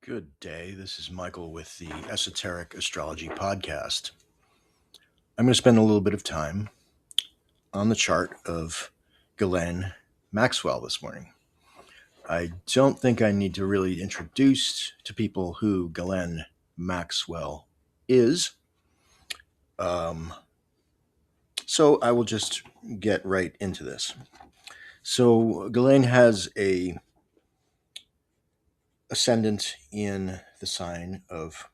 Good day. This is Michael with the Esoteric Astrology Podcast. I'm going to spend a little bit of time on the chart of Ghislaine Maxwell this morning. I don't think I need to really introduce to people who Ghislaine Maxwell is. So I will just get right into this. So Ghislaine has a ascendant in the sign of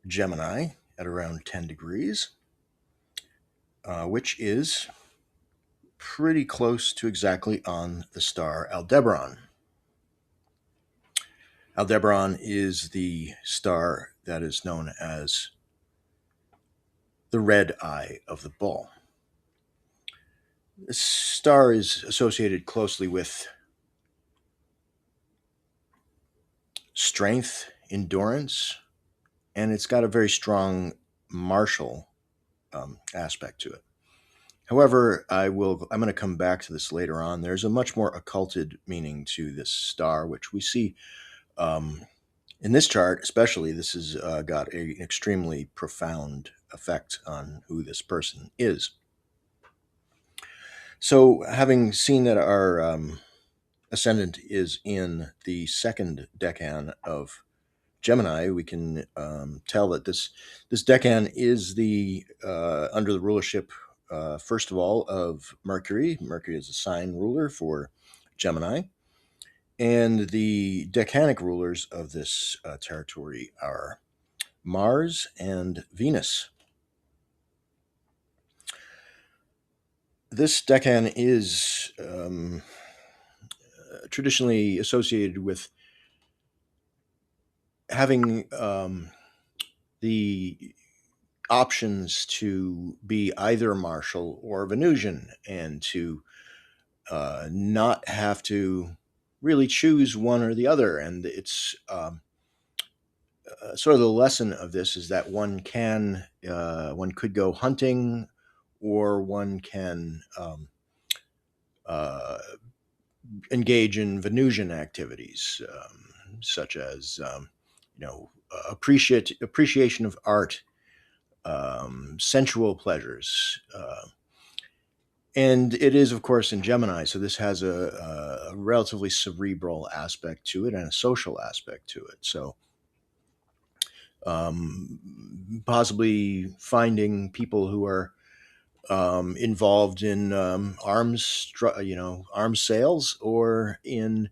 Gemini at around 10 degrees, which is pretty close to exactly on the star Aldebaran. Aldebaran is the star that is known as the red eye of the bull. This star is associated closely with strength, endurance, and it's got a very strong martial aspect to it. However, I'm going to come back to this later on. There's a much more occulted meaning to this star, which we see in this chart, especially. This has got an extremely profound effect on who this person is. So, having seen that our ascendant is in the second decan of Gemini, we can tell that this decan is the under the rulership, first of all, of Mercury. Mercury is a sign ruler for Gemini. And the decanic rulers of this territory are Mars and Venus. This decan is traditionally associated with having the options to be either Martial or Venusian, and to not have to really choose one or the other. And it's sort of the lesson of this is that one could go hunting, or one can engage in Venusian activities, such as appreciation of art, sensual pleasures, and it is, of course, in Gemini. So this has a relatively cerebral aspect to it and a social aspect to it. So possibly finding people who are involved in arms sales, or in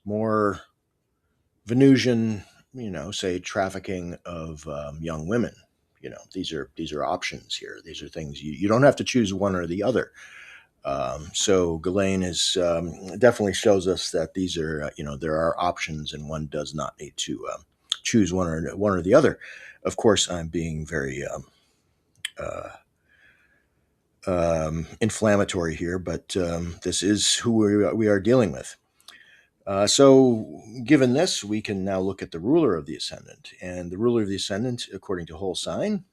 more Venusian, say trafficking of young women. These are options here. These are things you don't have to choose one or the other. So Ghislaine is definitely shows us that these are there are options, and one does not need to choose one or the other. Of course, I'm being very inflammatory here, but this is who we are dealing with. So given this, we can now look at the ruler of the ascendant. And the ruler of the ascendant, according to whole sign,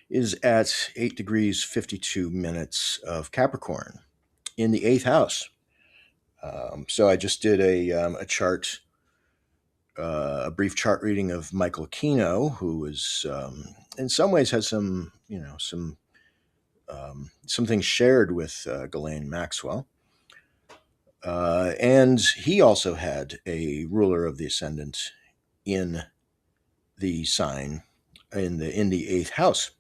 is at 8 degrees 52 minutes of Capricorn in the 8th house. So I just did a chart, a brief chart reading of Michael Kino, who is in some ways has some things shared with Ghislaine Maxwell. And he also had a ruler of the ascendant in the sign in the 8th house.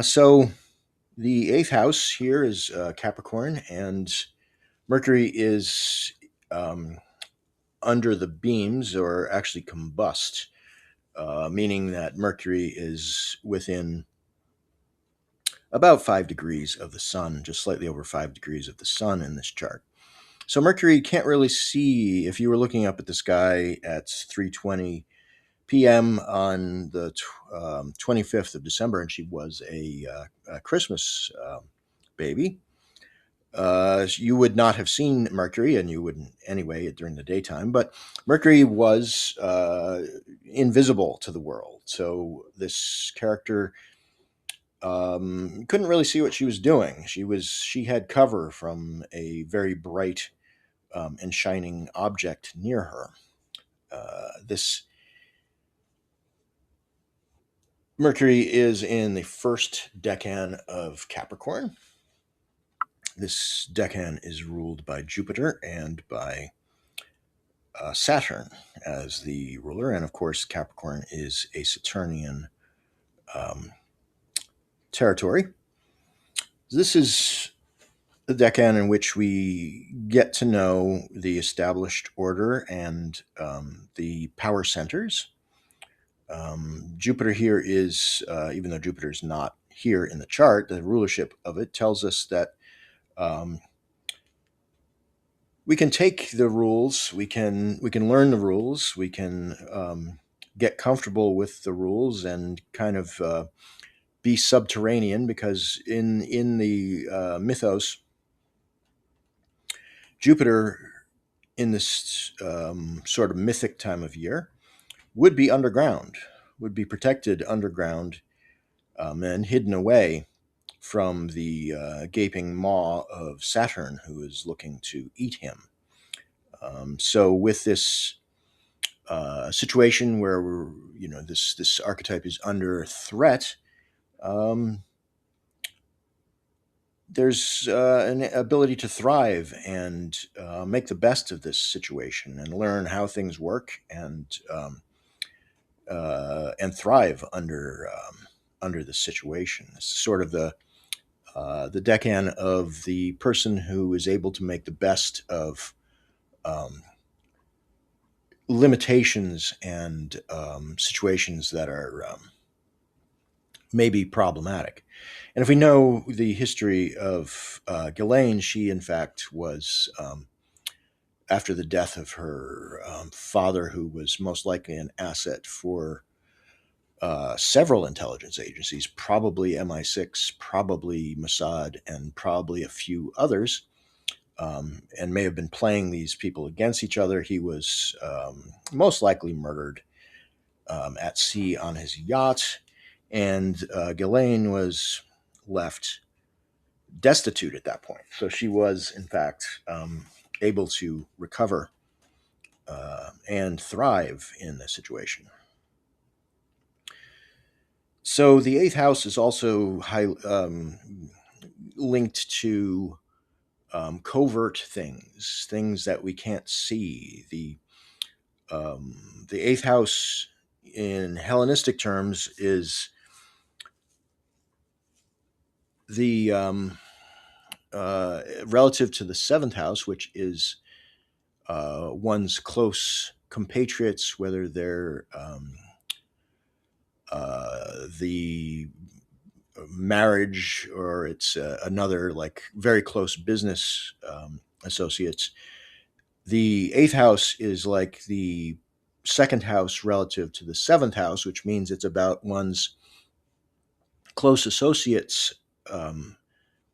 So the 8th house here is Capricorn, and Mercury is under the beams, or actually combust, meaning that Mercury is within about 5 degrees of the sun, just slightly over 5 degrees of the sun in this chart. So Mercury can't really see. If you were looking up at the sky at 3:20 p.m. on the 25th of December, and she was a Christmas baby, you would not have seen Mercury, and you wouldn't anyway during the daytime. But Mercury was invisible to the world. So this character couldn't really see what she was doing. She had cover from a very bright and shining object near her. This Mercury is in the first decan of Capricorn. This decan is ruled by Jupiter and by Saturn as the ruler, and of course, Capricorn is a Saturnian um, territory. This is the decan in which we get to know the established order and the power centers. Jupiter here is, even though Jupiter is not here in the chart, the rulership of it tells us that um, we can take the rules, we can learn the rules, we can get comfortable with the rules and kind of be subterranean because in the mythos, Jupiter in this sort of mythic time of year would be underground, would be protected underground and hidden away from the gaping maw of Saturn, who is looking to eat him. So, with this situation where this archetype is under threat, um, there's an ability to thrive and make the best of this situation and learn how things work and thrive under the situation. It's sort of the decan of the person who is able to make the best of um, limitations and situations that are maybe problematic. And if we know the history of Ghislaine, she in fact was, after the death of her father, who was most likely an asset for several intelligence agencies, probably MI6, probably Mossad, and probably a few others, and may have been playing these people against each other. He was most likely murdered at sea on his yacht, and Ghislaine was left destitute at that point. So she was, in fact, able to recover and thrive in this situation. So the eighth house is also linked to covert things, things that we can't see. The eighth house, in Hellenistic terms, is the relative to the seventh house, which is one's close compatriots, whether they're the marriage or it's another like very close business associates. The eighth house is like the second house relative to the seventh house, which means it's about one's close associates'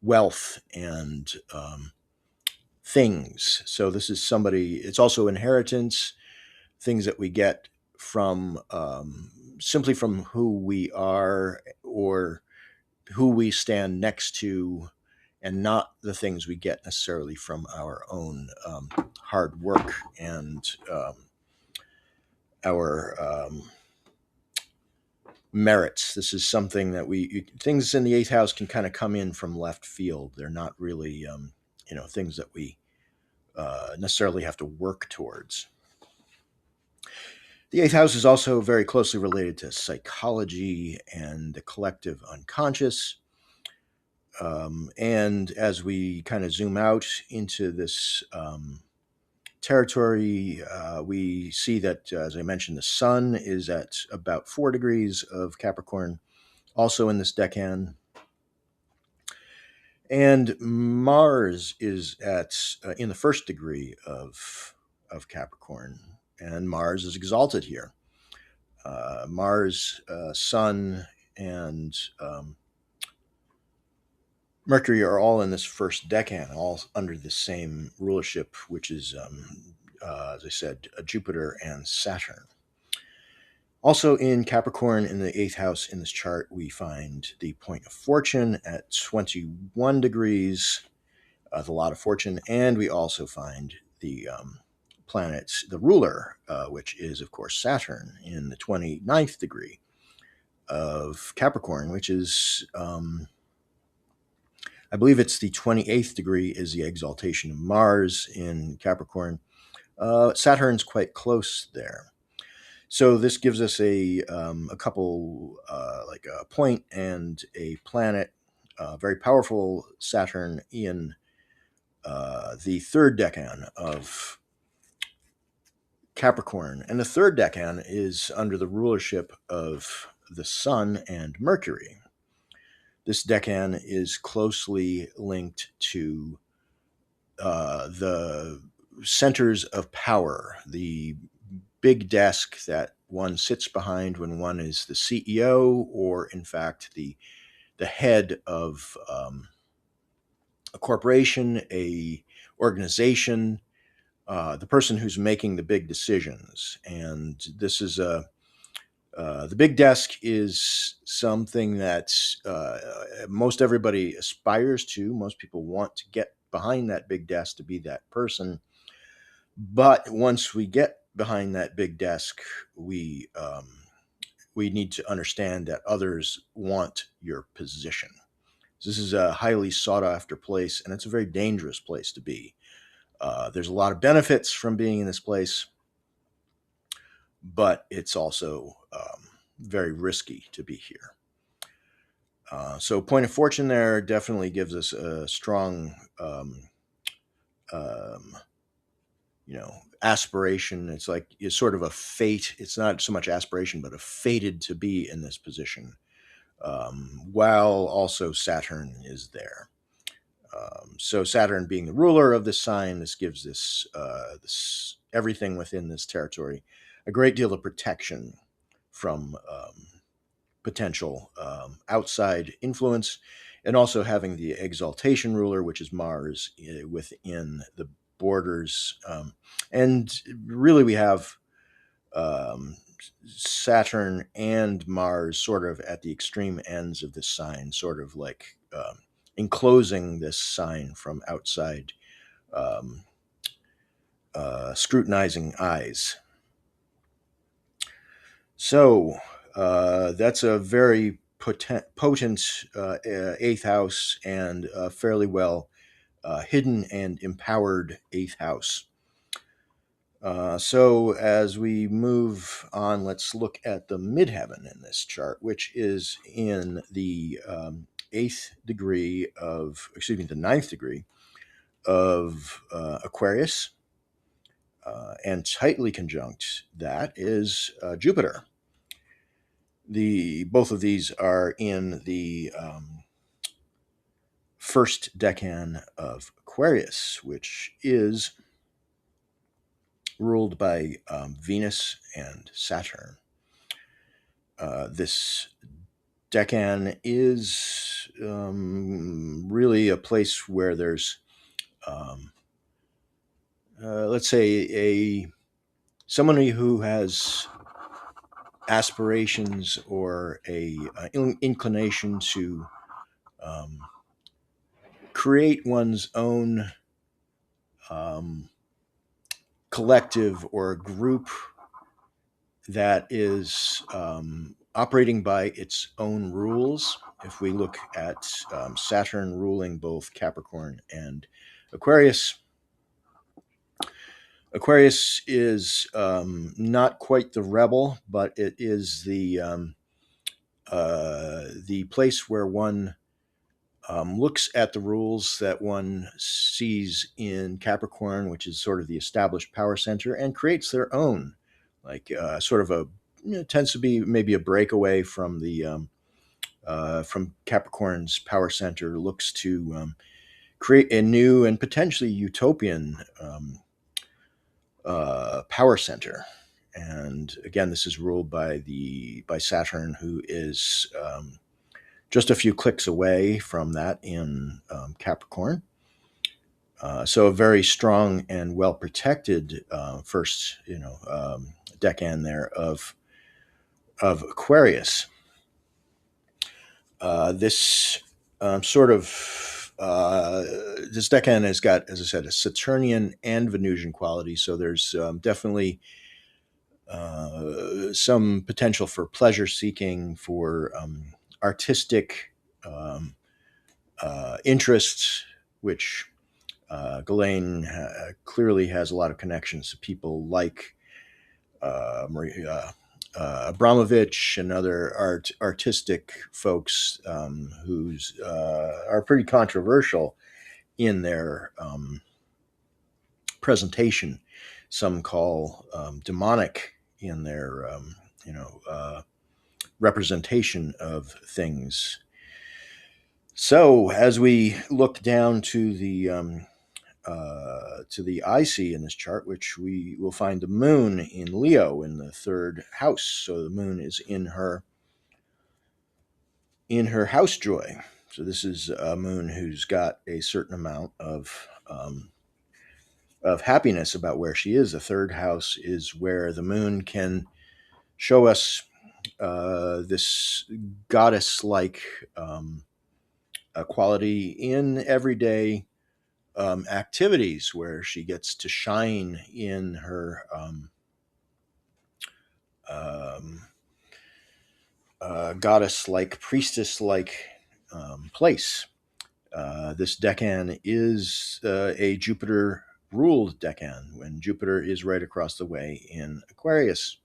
wealth and things. So this is somebody. It's also inheritance, things that we get from simply from who we are or who we stand next to, and not the things we get necessarily from our own hard work and our merits. This is something that things in the eighth house can kind of come in from left field. They're not really, things that we necessarily have to work towards. The eighth house is also very closely related to psychology and the collective unconscious. And as we kind of zoom out into this territory, we see that, as I mentioned, the sun is at about 4 degrees of Capricorn, also in this decan. And Mars is at in the first degree of Capricorn, and Mars is exalted here. Mars, Sun, and Mercury are all in this first decan, all under the same rulership, which is, as I said, Jupiter and Saturn. Also in Capricorn, in the 8th house in this chart, we find the point of fortune at 21 degrees, the lot of fortune, and we also find the planets, the ruler, which is, of course, Saturn, in the 29th degree of Capricorn, which is, I believe it's the 28th degree is the exaltation of Mars in Capricorn. Saturn's quite close there. So this gives us a couple, like a point and a planet, very powerful Saturn in the third decan of Capricorn. And the third decan is under the rulership of the Sun and Mercury. This decan is closely linked to the centers of power, the big desk that one sits behind when one is the CEO, or in fact the head of a corporation, a organization, the person who's making the big decisions. And this is the big desk is something that most everybody aspires to. Most people want to get behind that big desk to be that person. But once we get behind that big desk, we need to understand that others want your position. This is a highly sought after place, and it's a very dangerous place to be. There's a lot of benefits from being in this place, but it's also very risky to be here. So point of fortune there definitely gives us a strong, aspiration. It's sort of a fate. It's not so much aspiration, but a fated to be in this position, while also Saturn is there. So Saturn being the ruler of this sign, this gives this everything within this territory a great deal of protection from potential outside influence, and also having the exaltation ruler, which is Mars, within the borders. And really we have Saturn and Mars sort of at the extreme ends of this sign, sort of like enclosing this sign from outside scrutinizing eyes. So that's a very potent 8th house, and fairly well hidden and empowered 8th house. So as we move on, let's look at the midheaven in this chart, which is in the 9th degree of Aquarius, and tightly conjunct that is Jupiter. Both of these are in the first decan of Aquarius, which is ruled by Venus and Saturn. This decan is really a place where there's, let's say, somebody who has aspirations or a inclination to create one's own collective or group that is operating by its own rules. If we look at Saturn ruling both Capricorn and Aquarius, Aquarius is not quite the rebel, but it is the place where one looks at the rules that one sees in Capricorn, which is sort of the established power center, and creates their own, like sort of tends to be maybe a breakaway from the from Capricorn's power center, looks to create a new and potentially utopian power center. And again, this is ruled by Saturn, who is just a few clicks away from that in Capricorn. So a very strong and well protected first, decan there of of Aquarius. This sort of this decan has got, as I said, a Saturnian and Venusian quality. So there's definitely some potential for pleasure seeking, for artistic um, interests, which Ghislaine clearly has a lot of connections to people like Maria Abramovich and other artistic folks who are pretty controversial in their presentation. Some call demonic in their representation of things. So as we look down to the IC in this chart, which we will find the moon in Leo in the third house. So the moon is in her house joy. So this is a moon who's got a certain amount of happiness about where she is. The third house is where the moon can show us this goddess-like quality in everyday activities, where she gets to shine in her goddess-like, priestess-like place. This decan is a Jupiter-ruled decan, when Jupiter is right across the way in Aquarius.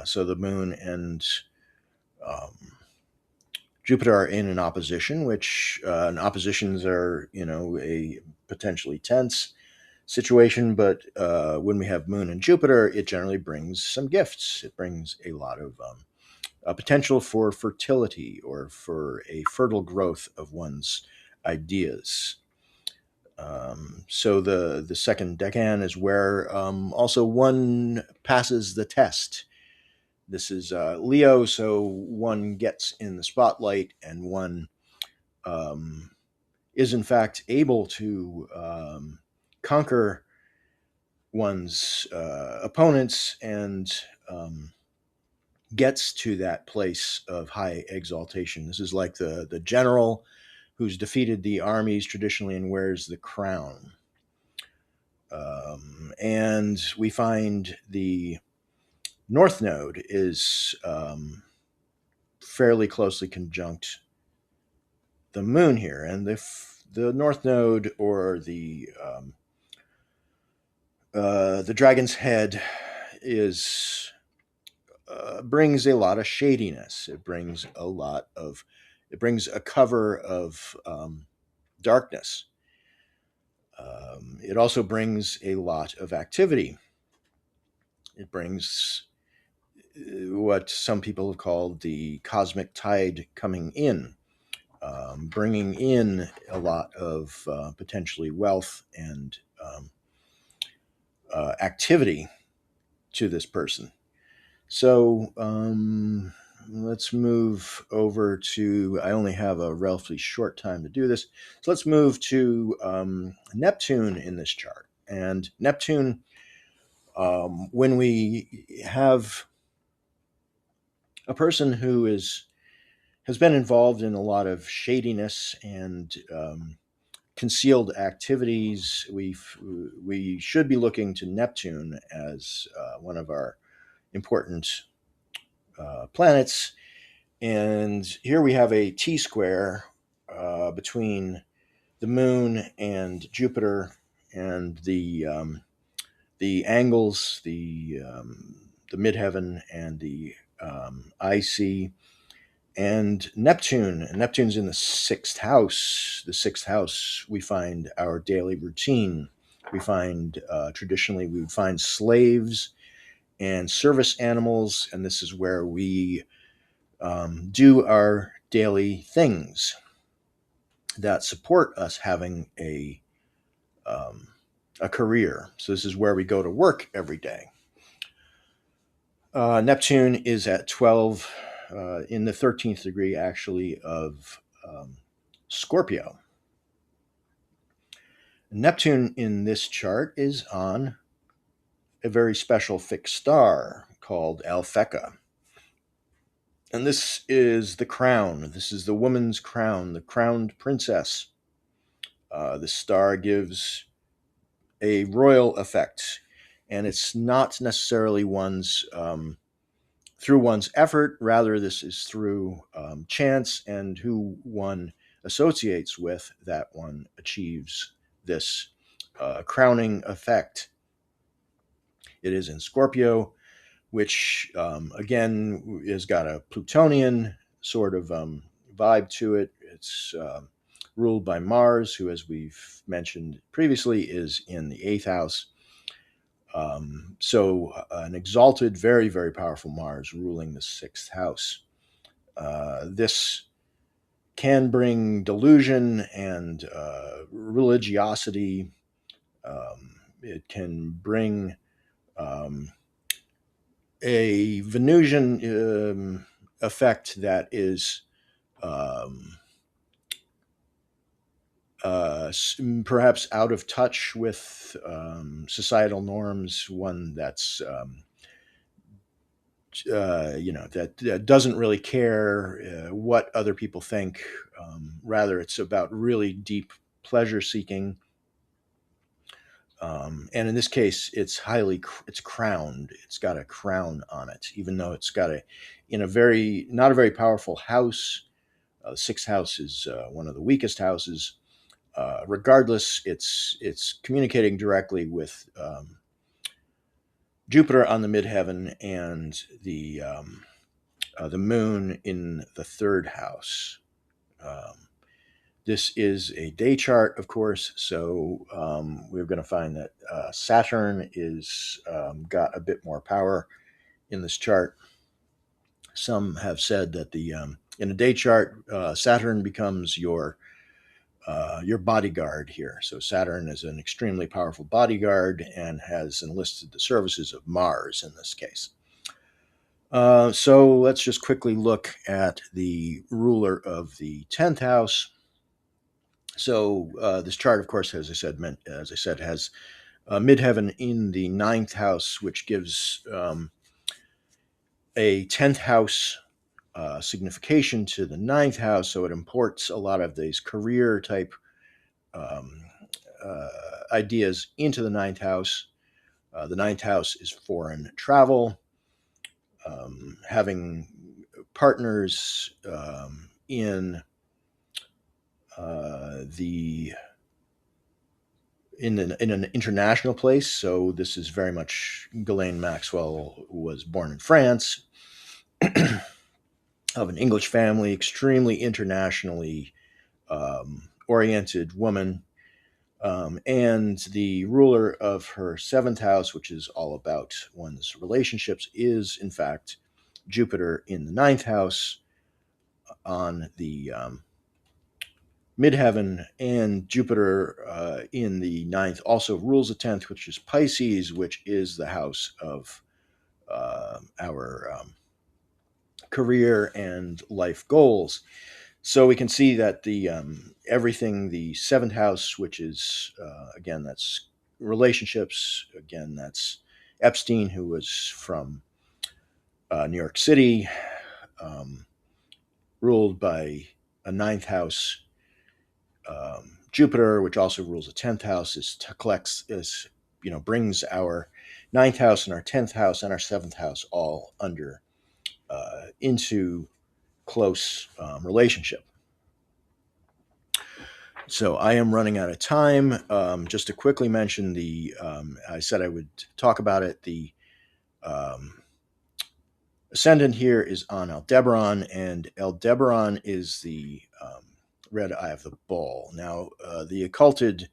So the moon and Jupiter are in an opposition, which and oppositions are, a potentially tense situation. But when we have Moon and Jupiter, it generally brings some gifts. It brings a lot of a potential for fertility, or for a fertile growth of one's ideas. So the second decan is where also one passes the test. This is Leo, so one gets in the spotlight, and one is in fact able to conquer one's opponents, and gets to that place of high exaltation. This is like the general who's defeated the armies traditionally and wears the crown. And we find the North Node is fairly closely conjunct the Moon here, and the North Node, or the Dragon's Head, is brings a lot of shadiness. It brings a cover of darkness. It also brings a lot of activity. It brings what some people have called the cosmic tide coming in, bringing in a lot of potentially wealth and activity to this person. So let's move over to, I only have a relatively short time to do this. So let's move to Neptune in this chart. And Neptune, when we have a person who has been involved in a lot of shadiness and concealed activities, we should be looking to Neptune as one of our important planets. And here we have a T-square between the Moon and Jupiter, and the angles, the midheaven and the IC, and Neptune. And Neptune's in the sixth house. The sixth house, we find our daily routine. We find traditionally we would find slaves and service animals, and this is where we do our daily things that support us having a career. So this is where we go to work every day. Neptune is at 12 in the 13th degree, actually, of Scorpio. Neptune in this chart is on a very special fixed star called Alphecca. And this is the crown. This is the woman's crown, the crowned princess. The star gives a royal effect, and it's not necessarily through one's effort. Rather, this is through chance and who one associates with that one achieves this crowning effect. It is in Scorpio, which again has got a Plutonian sort of vibe to it. It's ruled by Mars, who, as we've mentioned previously, is in the eighth house. So an exalted, very, very powerful Mars ruling the sixth house. This can bring delusion and religiosity. It can bring a Venusian effect that is perhaps out of touch with societal norms, one that's that doesn't really care what other people think. Rather, it's about really deep pleasure seeking. And in this case, it's crowned. It's got a crown on it, even though it's got not a very powerful house. The sixth house is one of the weakest houses. Regardless, it's communicating directly with Jupiter on the midheaven and the moon in the third house. This is a day chart, of course, so we're going to find that Saturn is got a bit more power in this chart. Some have said that in a day chart, Saturn becomes your bodyguard here. So Saturn is an extremely powerful bodyguard and has enlisted the services of Mars in this case. So let's just quickly look at the ruler of the 10th house. So this chart, of course, as I said, has midheaven in the 9th house, which gives a 10th house signification to the 9th house. So it imports a lot of these career type ideas into the 9th house. The 9th house is foreign travel, having partners in an international place. So this is very much Ghislaine Maxwell was born in France, of an English family, extremely internationally oriented woman. And the ruler of her 7th house, which is all about one's relationships, is in fact Jupiter in the 9th house on the midheaven, and Jupiter in the 9th also rules the 10th, which is Pisces, which is the house of our career and life goals. So we can see that the everything, the 7th house, which is again, that's relationships. Again, that's Epstein, who was from New York City, ruled by a 9th house. Jupiter, which also rules the 10th house, brings our 9th house and our 10th house and our 7th house all under into close relationship. So I am running out of time. Just to quickly mention I said I would talk about it. The ascendant here is on Aldebaran, and Aldebaran is the red eye of the bull. Now, the occulted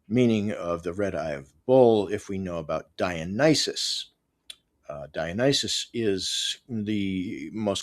meaning of the red eye of the bull, if we know about Dionysus. Dionysus is the most